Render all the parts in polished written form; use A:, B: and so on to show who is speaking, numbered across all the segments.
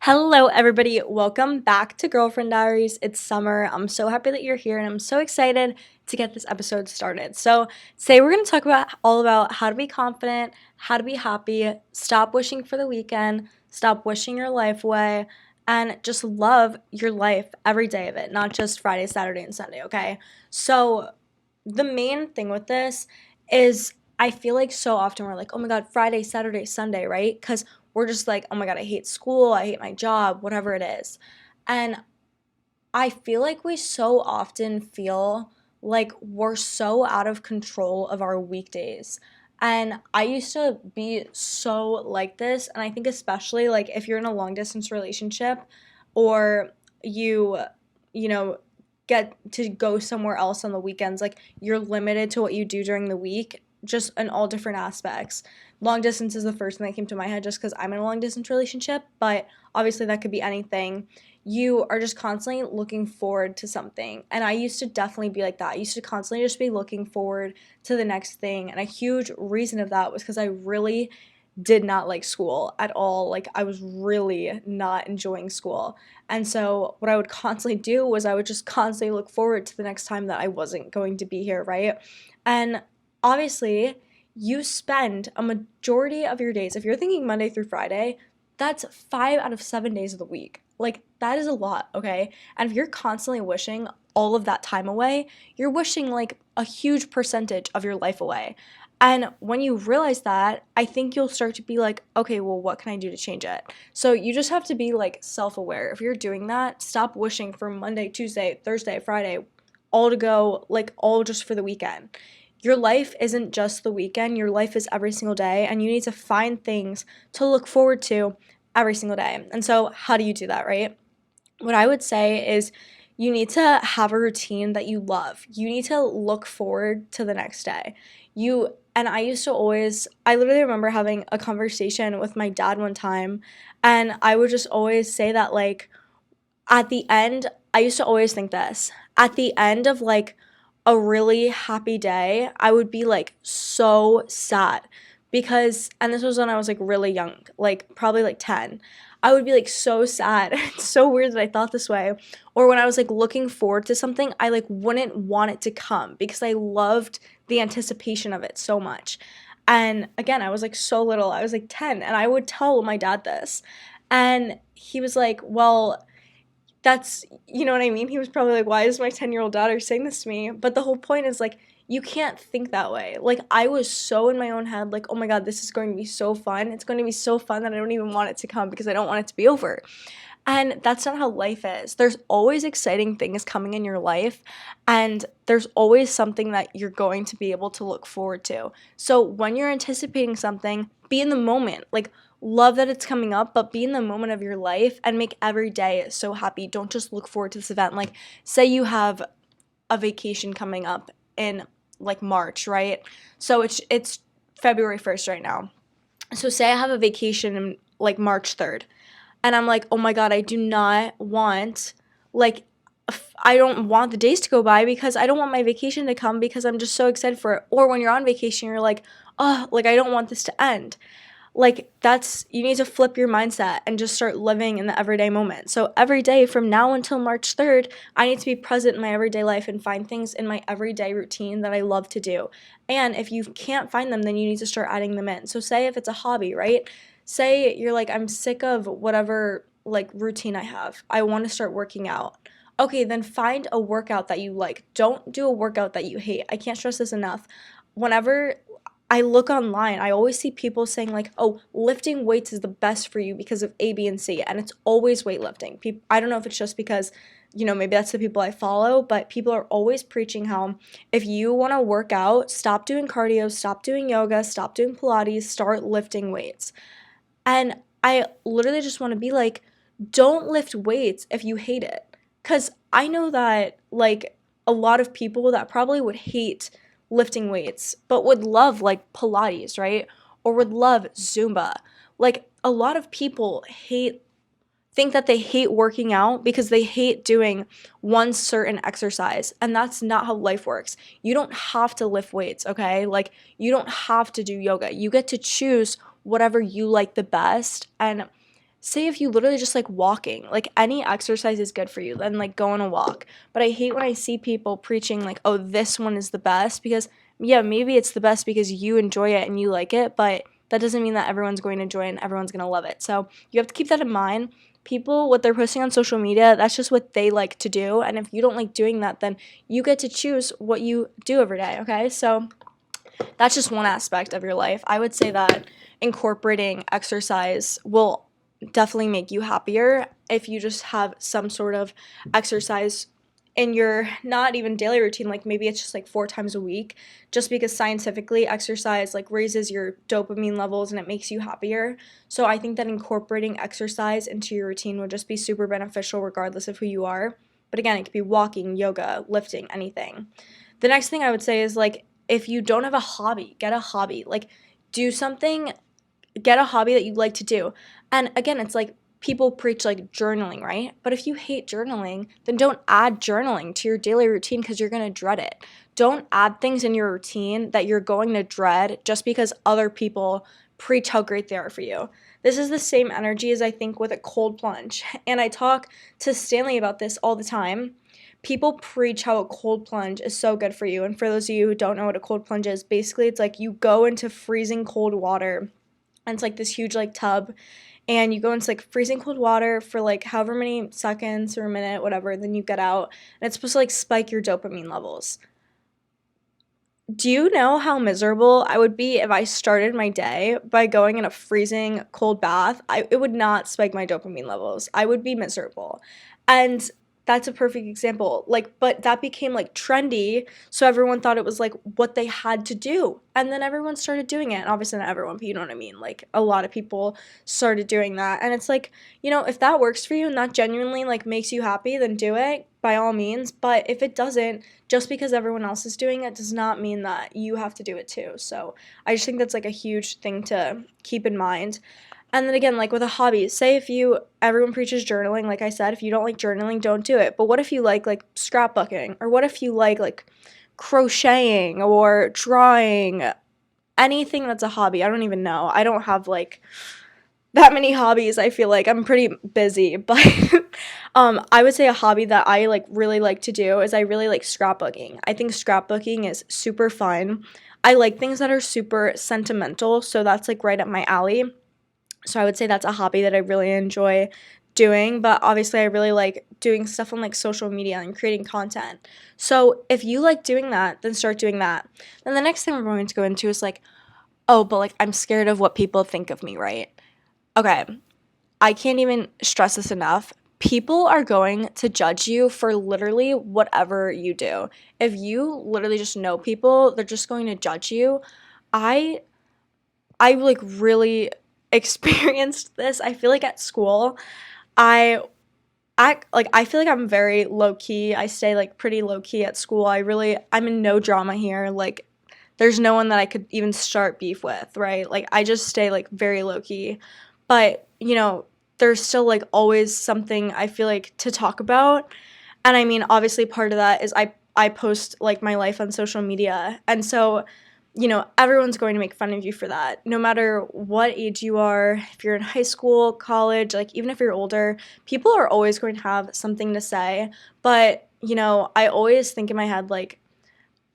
A: Hello, everybody. Welcome back to Girlfriend Diaries. It's summer. I'm so happy that you're here and I'm so excited to get this episode started. So, today we're going to talk about all about how to be confident, how to be happy, stop wishing for the weekend, stop wishing your life away, and just love your life every day of it, not just Friday, Saturday, and Sunday, okay? So, the main thing with this is I feel like so often we're like, oh my God, Friday, Saturday, Sunday, right? Because we're just like, oh my God, I hate school, I hate my job, whatever it is. And I feel like we so often feel like we're so out of control of our weekdays. And I used to be so like this. And I think, especially like if you're in a long distance relationship or you, you know, get to go somewhere else on the weekends, like you're limited to what you do during the week, just in all different aspects. Long distance is the first thing that came to my head just because I'm in a long distance relationship, but obviously that could be anything. You are just constantly looking forward to something. And I used to definitely be like that. I used to constantly just be looking forward to the next thing. And a huge reason of that was because I really did not like school at all. Like, I was really not enjoying school. And so, what I would constantly do was I would just constantly look forward to the next time that I wasn't going to be here, right? And obviously, you spend a majority of your days, if you're thinking Monday through Friday, that's 5 out of 7 days of the week. Like, that is a lot, okay? And if you're constantly wishing all of that time away, you're wishing like a huge percentage of your life away. And when you realize that, I think you'll start to be like, okay, well, what can I do to change it? So you just have to be like self aware. If you're doing that, stop wishing for Monday, Tuesday, Thursday, Friday, all to go, like all just for the weekend. Your life isn't just the weekend, your life is every single day, and you need to find things to look forward to every single day. And so, how do you do that, right? What I would say is you need to have a routine that you love. You need to look forward to the next day. I used to always, I literally remember having a conversation with my dad one time, and I would just always say that, like, at the end, I used to always think this. At the end of like a really happy day, I would be like so sad because, and this was when I was like really young, like probably like 10. I would be like so sad. It's so weird that I thought this way. Or when I was like looking forward to something, I like wouldn't want it to come because I loved the anticipation of it so much. And again, I was like so little. I was like 10 and I would tell my dad this. And he was like, "Well, that's you know what I mean?" He was probably like, "Why is my 10-year-old daughter saying this to me?" But the whole point is like you can't think that way. Like I was so in my own head like, "Oh my God, this is going to be so fun. It's going to be so fun that I don't even want it to come because I don't want it to be over." And that's not how life is. There's always exciting things coming in your life, and there's always something that you're going to be able to look forward to. So when you're anticipating something, be in the moment. Like, love that it's coming up, but be in the moment of your life and make every day so happy. Don't just look forward to this event. Like, say you have a vacation coming up in like March, right? So it's February 1st right now. So say I have a vacation in like March 3rd and I'm like, oh my God, I do not want, like, I don't want the days to go by because I don't want my vacation to come because I'm just so excited for it. Or when you're on vacation, you're like, oh, like, I don't want this to end. Like, you need to flip your mindset and just start living in the everyday moment. So every day from now until March 3rd, I need to be present in my everyday life and find things in my everyday routine that I love to do. And if you can't find them, then you need to start adding them in. So say if it's a hobby, right? Say you're like, I'm sick of whatever like routine I have. I want to start working out. Okay, then find a workout that you like. Don't do a workout that you hate. I can't stress this enough. Whenever I look online, I always see people saying like, "Oh, lifting weights is the best for you because of A, B, and C," and it's always weightlifting. I don't know if it's just because, maybe that's the people I follow, but people are always preaching how if you want to work out, stop doing cardio, stop doing yoga, stop doing Pilates, start lifting weights. And I literally just want to be like, don't lift weights if you hate it. Because I know that, like, a lot of people that probably would hate lifting weights, but would love, like, Pilates, right? Or would love Zumba. Like, a lot of people think that they hate working out because they hate doing one certain exercise. And that's not how life works. You don't have to lift weights, okay? Like, you don't have to do yoga. You get to choose whatever you like the best. And say if you literally just like walking, like any exercise is good for you, then like go on a walk. But I hate when I see people preaching like, oh, this one is the best, because yeah, maybe it's the best because you enjoy it and you like it, but that doesn't mean that everyone's going to enjoy it and everyone's going to love it. So you have to keep that in mind. People, what they're posting on social media, that's just what they like to do. And if you don't like doing that, then you get to choose what you do every day, okay? So that's just one aspect of your life. I would say that incorporating exercise will definitely make you happier if you just have some sort of exercise in your not even daily routine, like maybe it's just like 4 times a week, just because scientifically exercise like raises your dopamine levels and it makes you happier. So I think that incorporating exercise into your routine would just be super beneficial regardless of who you are. But again, it could be walking, yoga, lifting, anything. The next thing I would say is like, if you don't have a hobby, get a hobby. Like, do something, get a hobby that you like to do. And again, it's like people preach like journaling, right? But if you hate journaling, then don't add journaling to your daily routine because you're going to dread it. Don't add things in your routine that you're going to dread just because other people preach how great they are for you. This is the same energy as I think with a cold plunge. And I talk to Stanley about this all the time. People preach how a cold plunge is so good for you. And for those of you who don't know what a cold plunge is, basically it's like you go into freezing cold water, and it's like this huge like tub, and you go into like freezing cold water for like however many seconds or a minute, whatever, then you get out, and it's supposed to like spike your dopamine levels. Do you know how miserable I would be if I started my day by going in a freezing cold bath? It would not spike my dopamine levels. I would be miserable. And that's a perfect example. Like, but that became like trendy, so everyone thought it was like what they had to do. And then everyone started doing it. And obviously not everyone, but you know what I mean? Like a lot of people started doing that. And it's like, if that works for you and that genuinely like makes you happy, then do it by all means. But if it doesn't, just because everyone else is doing it does not mean that you have to do it too. So I just think that's like a huge thing to keep in mind. And then again, like with a hobby, say if everyone preaches journaling, like I said, if you don't like journaling, don't do it. But what if you like scrapbooking? Or what if you like crocheting or drawing? Anything that's a hobby. I don't even know. I don't have like that many hobbies. I feel like I'm pretty busy, but I would say a hobby that I like really like to do is I really like scrapbooking. I think scrapbooking is super fun. I like things that are super sentimental, so that's like right up my alley. So I would say that's a hobby that I really enjoy doing, but obviously I really like doing stuff on like social media and creating content. So if you like doing that, then start doing that. Then the next thing we're going to go into is like, oh, but like I'm scared of what people think of me, right? Okay, I can't even stress this enough. People are going to judge you for literally whatever you do. If you literally just know people, they're just going to judge you. I I like really experienced this. I feel like at school, I I feel like I'm very low key. I stay like pretty low key at school. I'm in no drama here. Like there's no one that I could even start beef with, right? Like I just stay like very low key. But, there's still like always something I feel like to talk about. And I mean, obviously part of that is I post like my life on social media. And so, everyone's going to make fun of you for that. No matter what age you are, if you're in high school, college, like even if you're older, people are always going to have something to say. But, I always think in my head like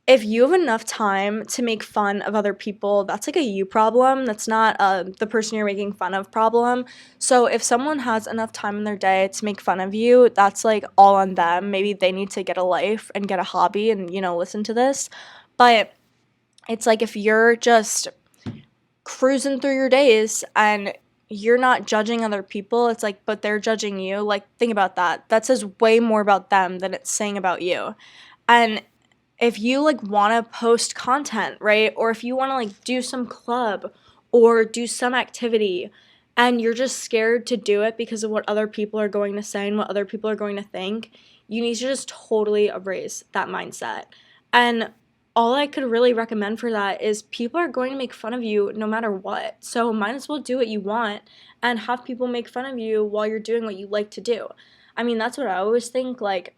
A: if you have enough time to make fun of other people, that's like a you problem. That's not the person you're making fun of problem. So if someone has enough time in their day to make fun of you, that's like all on them. Maybe they need to get a life and get a hobby and, listen to this. But it's like if you're just cruising through your days and you're not judging other people, it's like, but they're judging you. Like, think about that. That says way more about them than it's saying about you. And if you like want to post content, right? Or if you want to like do some club or do some activity and you're just scared to do it because of what other people are going to say and what other people are going to think, you need to just totally erase that mindset. And all I could really recommend for that is people are going to make fun of you no matter what. So might as well do what you want and have people make fun of you while you're doing what you like to do. I mean, that's what I always think. Like,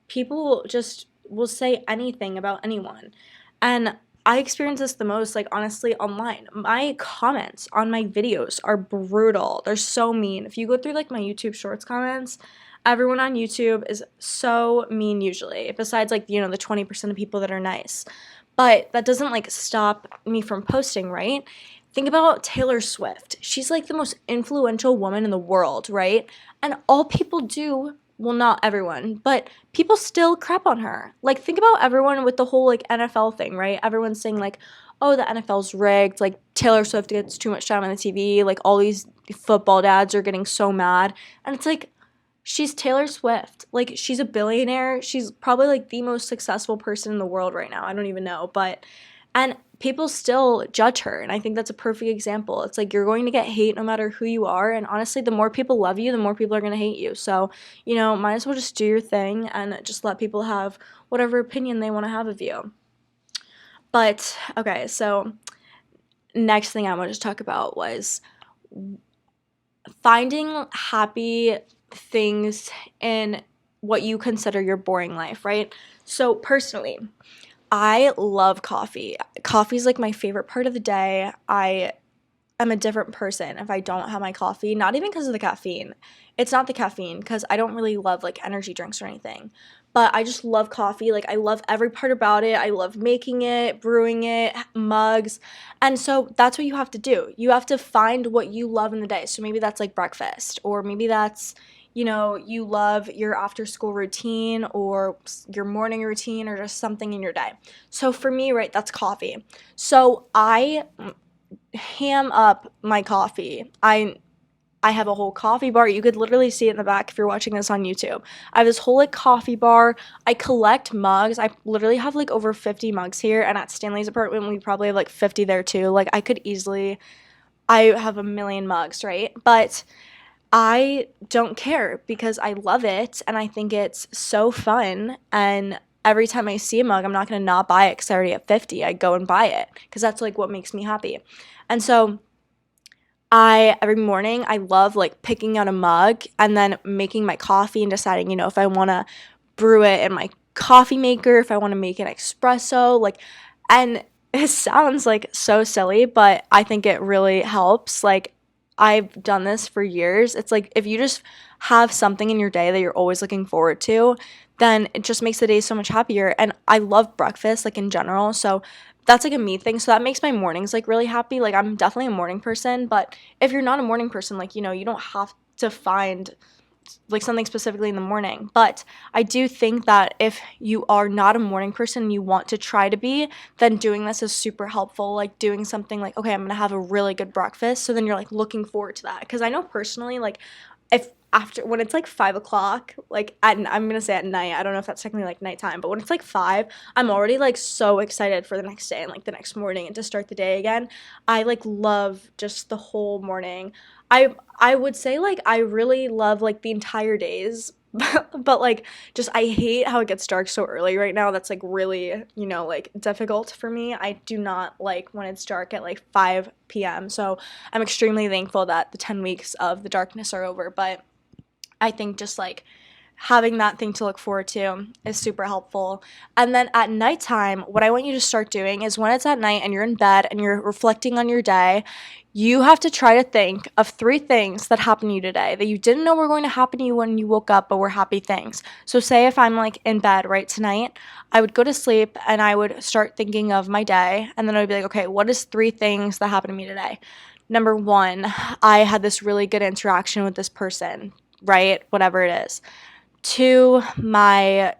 A: people just will say anything about anyone. And I experience this the most, like, honestly, online. My comments on my videos are brutal. They're so mean. If you go through, like, my YouTube Shorts comments, everyone on YouTube is so mean usually, besides, like, the 20% of people that are nice. But that doesn't, like, stop me from posting, right? Think about Taylor Swift. She's, like, the most influential woman in the world, right? And all people do, well, not everyone, but people still crap on her. Like, think about everyone with the whole, like, NFL thing, right? Everyone's saying, like, oh, the NFL's rigged. Like, Taylor Swift gets too much time on the TV. Like, all these football dads are getting so mad. And it's like, she's Taylor Swift. Like, she's a billionaire. She's probably, like, the most successful person in the world right now. I don't even know. And people still judge her. And I think that's a perfect example. It's like, you're going to get hate no matter who you are. And honestly, the more people love you, the more people are going to hate you. So, might as well just do your thing and just let people have whatever opinion they want to have of you. But, okay, so next thing I wanted to talk about was finding happy things in what you consider your boring life, right? So, personally, I love coffee. Coffee is like my favorite part of the day. I'm a different person if I don't have my coffee, not even because of the caffeine. It's not the caffeine because I don't really love like energy drinks or anything. But I just love coffee. Like, I love every part about it. I love making it, brewing it, mugs. And so that's what you have to do. You have to find what you love in the day. So maybe that's like breakfast, or maybe that's, you love your after school routine or your morning routine or just something in your day. So for me, right, that's coffee. So I ham up my coffee. I have a whole coffee bar. You could literally see it in the back if you're watching this on YouTube. I have this whole like coffee bar. I collect mugs. I literally have like over 50 mugs here, and at Stanley's apartment we probably have like 50 there too. Like, I have a million mugs, right? But I don't care because I love it and I think it's so fun. And every time I see a mug, I'm not going to not buy it because I already have 50. I go and buy it because that's like what makes me happy. And so every morning, I love like picking out a mug and then making my coffee and deciding, if I want to brew it in my coffee maker, if I want to make an espresso, like, and it sounds like so silly, but I think it really helps. Like, I've done this for years. It's like, if you just have something in your day that you're always looking forward to, then it just makes the day so much happier. And I love breakfast, like, in general. So that's like a me thing. So that makes my mornings like really happy. Like, I'm definitely a morning person, but if you're not a morning person, like, you don't have to find like something specifically in the morning. But I do think that if you are not a morning person and you want to try to be, then doing this is super helpful. Like, doing something like, okay, I'm gonna have a really good breakfast. So then you're like looking forward to that. Because I know personally, like, if after when it's like 5 o'clock, like I'm gonna say at night, I don't know if that's technically like nighttime, but when it's like 5, I'm already like so excited for the next day and like the next morning and to start the day again. I like love just the whole morning. I would say like I really love like the entire days, but like, just I hate how it gets dark so early right now. That's like really, like difficult for me. I do not like when it's dark at like 5 p.m. So I'm extremely thankful that the 10 weeks of the darkness are over. But I think just like having that thing to look forward to is super helpful. And then at nighttime, what I want you to start doing is when it's at night and you're in bed and you're reflecting on your day, you have to try to think of 3 things that happened to you today that you didn't know were going to happen to you when you woke up, but were happy things. So, say if I'm like in bed right tonight, I would go to sleep and I would start thinking of my day. And then I would be like, okay, what is 3 things that happened to me today? Number one, I had this really good interaction with this person, right? Whatever it is. 2, my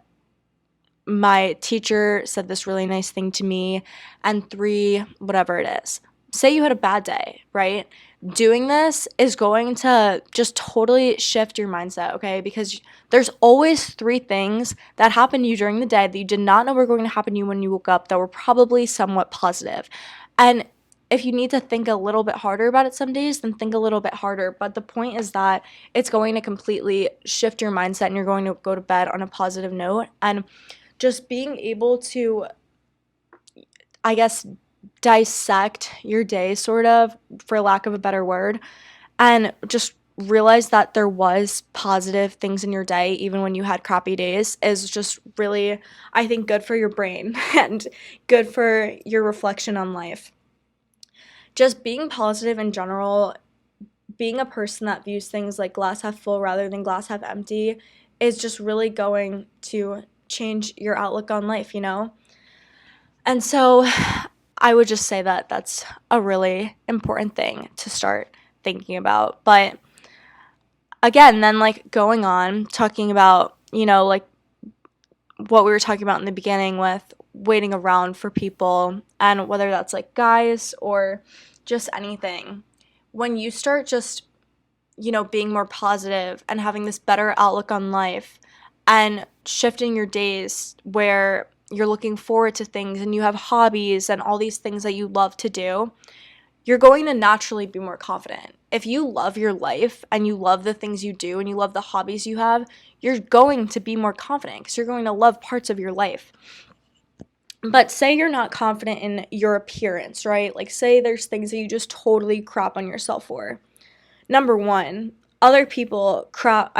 A: teacher said this really nice thing to me. And 3, whatever it is. Say you had a bad day, right? Doing this is going to just totally shift your mindset, okay? Because there's always 3 things that happen to you during the day that you did not know were going to happen to you when you woke up that were probably somewhat positive. And if you need to think a little bit harder about it some days, then think a little bit harder. But the point is that it's going to completely shift your mindset and you're going to go to bed on a positive note. And just being able to, I guess, dissect your day, sort of, for lack of a better word, and just realize that there was positive things in your day even when you had crappy days is just really, I think, good for your brain and good for your reflection on life. Just being positive in general, being a person that views things like glass half full rather than glass half empty is just really going to change your outlook on life, you know? And so I would just say that that's a really important thing to start thinking about. But again, then like going on talking about, like what we were talking about in the beginning with waiting around for people and whether that's like guys or just anything. When you start just, being more positive and having this better outlook on life and shifting your days where you're looking forward to things and you have hobbies and all these things that you love to do, you're going to naturally be more confident. If you love your life and you love the things you do and you love the hobbies you have, you're going to be more confident because you're going to love parts of your life. But say you're not confident in your appearance, right? Like, say there's things that you just totally crap on yourself for. Number one, other people crap.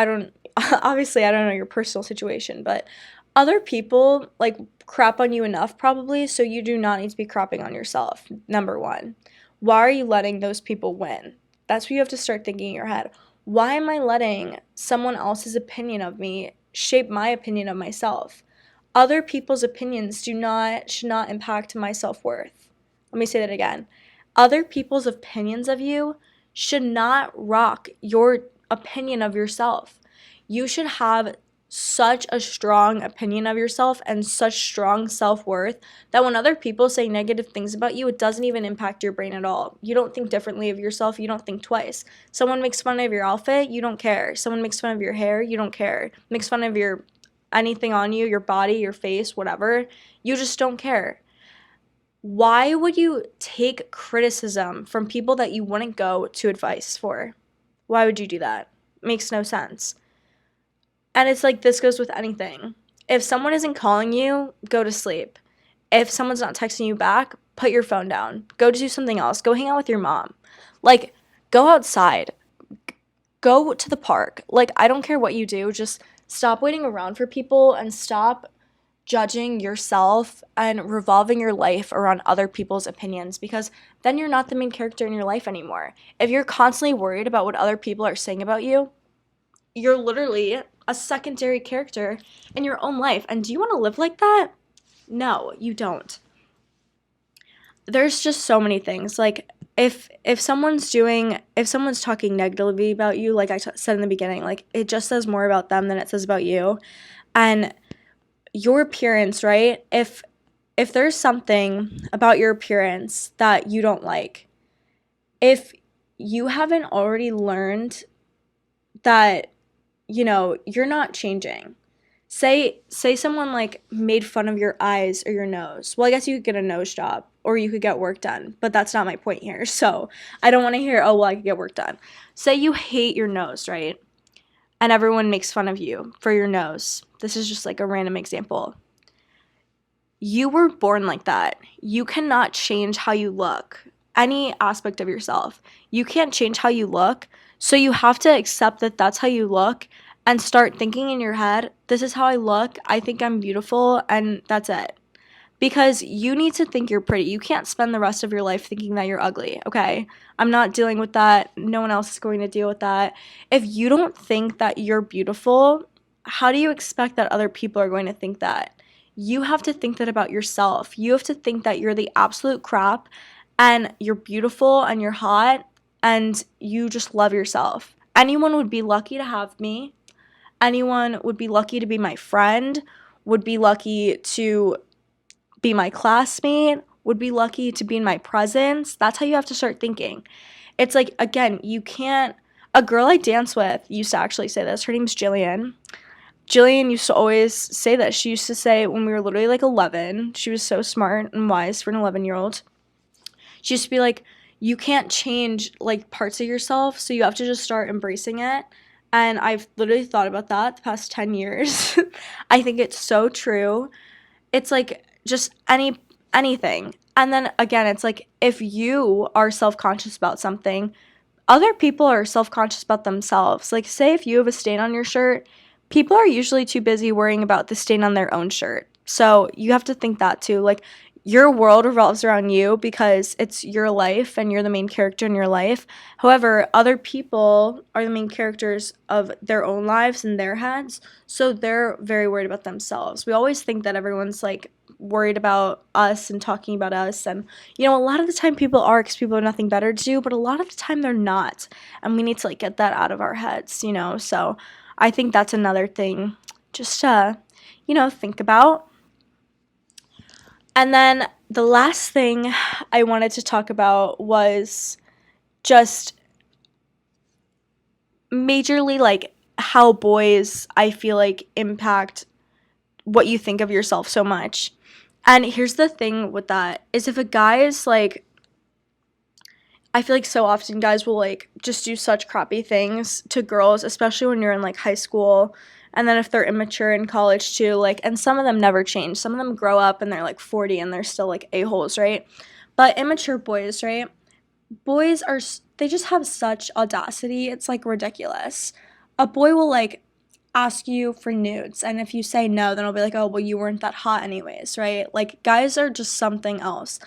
A: Obviously, I don't know your personal situation, but other people like crap on you enough probably, so you do not need to be crapping on yourself. Number one, why are you letting those people win? That's what you have to start thinking in your head. Why am I letting someone else's opinion of me shape my opinion of myself? Other people's opinions should not impact my self-worth. Let me say that again. Other people's opinions of you should not rock your opinion of yourself. You should have such a strong opinion of yourself and such strong self-worth that when other people say negative things about you, it doesn't even impact your brain at all. You don't think differently of yourself. You don't think twice. Someone makes fun of your outfit, you don't care. Someone makes fun of your hair, you don't care. Makes fun of your anything on you, your body, your face, whatever, you just don't care. Why would you take criticism from people that you wouldn't go to advice for? Why would you do that? Makes no sense. And it's like this goes with anything. If someone isn't calling you, go to sleep. If someone's not texting you back, put your phone down. Go do something else. Go hang out with your mom. Like, go outside. Go to the park. Like, I don't care what you do. Just stop waiting around for people and stop judging yourself and revolving your life around other people's opinions because then you're not the main character in your life anymore. If you're constantly worried about what other people are saying about you, you're literally a secondary character in your own life. And do you want to live like that? No, you don't. There's just so many things. Like if someone's talking negatively about you, like said in the beginning, like it just says more about them than it says about you. And your appearance, right? If there's something about your appearance that you don't like, if you haven't already learned that, you're not changing. Say someone like made fun of your eyes or your nose. Well, I guess you could get a nose job or you could get work done, but that's not my point here. So, I don't want to hear, "Oh, well, I could get work done." Say you hate your nose, right? And everyone makes fun of you for your nose. This is just like a random example. You were born like that. You cannot change how you look, any aspect of yourself. You can't change how you look. So you have to accept that that's how you look and start thinking in your head, this is how I look. I think I'm beautiful, and that's it. Because you need to think you're pretty. You can't spend the rest of your life thinking that you're ugly, okay? I'm not dealing with that. No one else is going to deal with that. If you don't think that you're beautiful, how do you expect that other people are going to think that? You have to think that about yourself. You have to think that you're the absolute crap and you're beautiful and you're hot and you just love yourself. Anyone would be lucky to have me. Anyone would be lucky to be my friend, would be lucky to be my classmate, would be lucky to be in my presence. That's how you have to start thinking. It's like, again, you can't. A girl I dance with used to actually say this. Her name's Jillian. Jillian used to always say this. She used to say when we were literally like 11, she was so smart and wise for an 11-year-old. She used to be like, you can't change like parts of yourself, so you have to just start embracing it. And I've literally thought about that the past 10 years. I think it's so true. It's like just anything. And then again, it's like if you are self-conscious about something, other people are self-conscious about themselves. Like, say if you have a stain on your shirt, people are usually too busy worrying about the stain on their own shirt. So you have to think that too. Like, your world revolves around you because it's your life and you're the main character in your life. However, other people are the main characters of their own lives in their heads, so they're very worried about themselves. We always think that everyone's like worried about us and talking about us, and a lot of the time people are because people have nothing better to do, but a lot of the time they're not, and we need to like get that out of our heads. So I think that's another thing just to think about. And then the last thing I wanted to talk about was just majorly like how boys, I feel like, impact what you think of yourself so much. And here's the thing with that is if a guy is like, I feel like so often guys will like just do such crappy things to girls, especially when you're in like high school. And then if they're immature in college too, like, and some of them never change. Some of them grow up and they're like 40 and they're still like a-holes, right? But immature boys, right? Boys are, they just have such audacity. It's like ridiculous. A boy will like ask you for nudes, and if you say no, then I'll be like, oh, well, you weren't that hot anyways, right? Like, guys are just something else.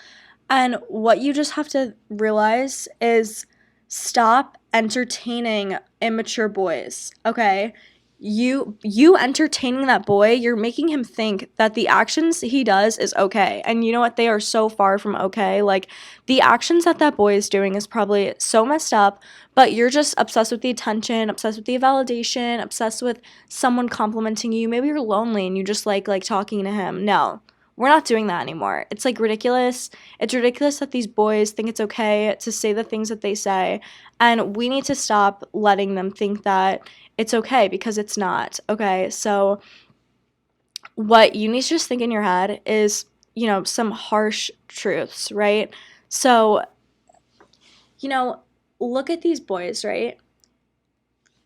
A: And what you just have to realize is stop entertaining immature boys, okay? You entertaining that boy, you're making him think that the actions he does is okay. And you know what? They are so far from okay. Like, the actions that boy is doing is probably so messed up, but you're just obsessed with the attention, obsessed with the validation, obsessed with someone complimenting you. Maybe you're lonely and you just like talking to him. No. We're not doing that anymore. It's like ridiculous. It's ridiculous that these boys think it's okay to say the things that they say. And we need to stop letting them think that it's okay because it's not. Okay. So, what you need to just think in your head is, some harsh truths, right? So, look at these boys, right?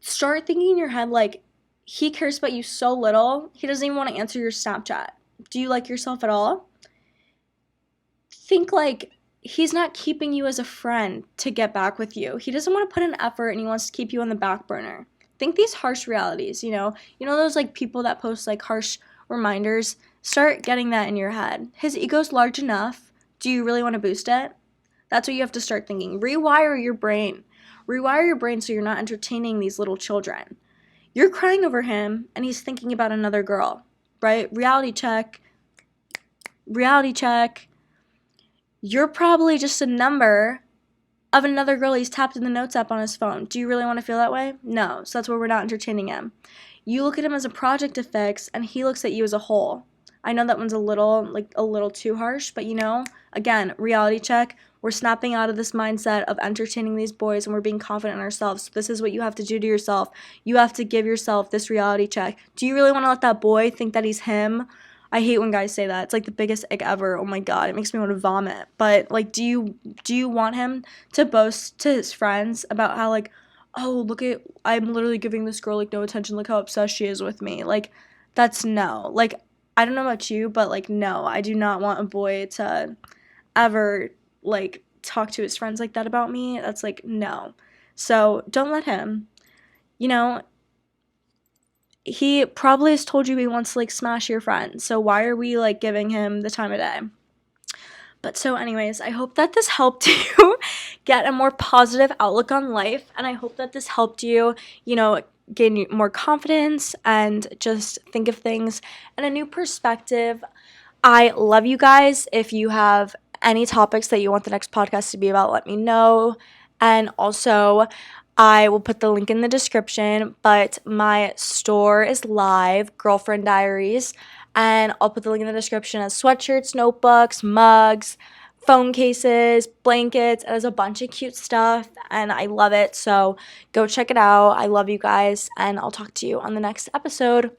A: Start thinking in your head like, he cares about you so little, he doesn't even want to answer your Snapchat. Do you like yourself at all? Think like he's not keeping you as a friend to get back with you. He doesn't want to put in effort and he wants to keep you on the back burner. Think these harsh realities, those like people that post like harsh reminders. Start getting that in your head. His ego's large enough. Do you really want to boost it? That's what you have to start thinking. Rewire your brain. Rewire your brain so you're not entertaining these little children. You're crying over him and he's thinking about another girl, right? Reality check. Reality check. You're probably just a number of another girl he's tapped in the notes app on his phone. Do you really want to feel that way? No. So that's where we're not entertaining him. You look at him as a project to fix, and he looks at you as a whole. I know that one's a little too harsh, but again, reality check. We're snapping out of this mindset of entertaining these boys and we're being confident in ourselves. So this is what you have to do to yourself. You have to give yourself this reality check. Do you really want to let that boy think that he's him? I hate when guys say that. It's like the biggest ick ever. Oh my god, it makes me want to vomit. But like, do you want him to boast to his friends about how like, oh, look at, I'm literally giving this girl like no attention. Look how obsessed she is with me. Like, that's no. Like, I don't know about you, but like, no, I do not want a boy to ever like talk to his friends like that about me. That's like, no. So don't let him. He probably has told you he wants to like smash your friend. So why are we like giving him the time of day? But so anyways, I hope that this helped you get a more positive outlook on life, and I hope that this helped you, gain you more confidence and just think of things in a new perspective. I love you guys. If you have any topics that you want the next podcast to be about, let me know. And also, I will put the link in the description, but my store is live, Girlfriend Diaries, and I'll put the link in the description as sweatshirts, notebooks, mugs, phone cases, blankets. It has a bunch of cute stuff, and I love it. So go check it out. I love you guys, and I'll talk to you on the next episode.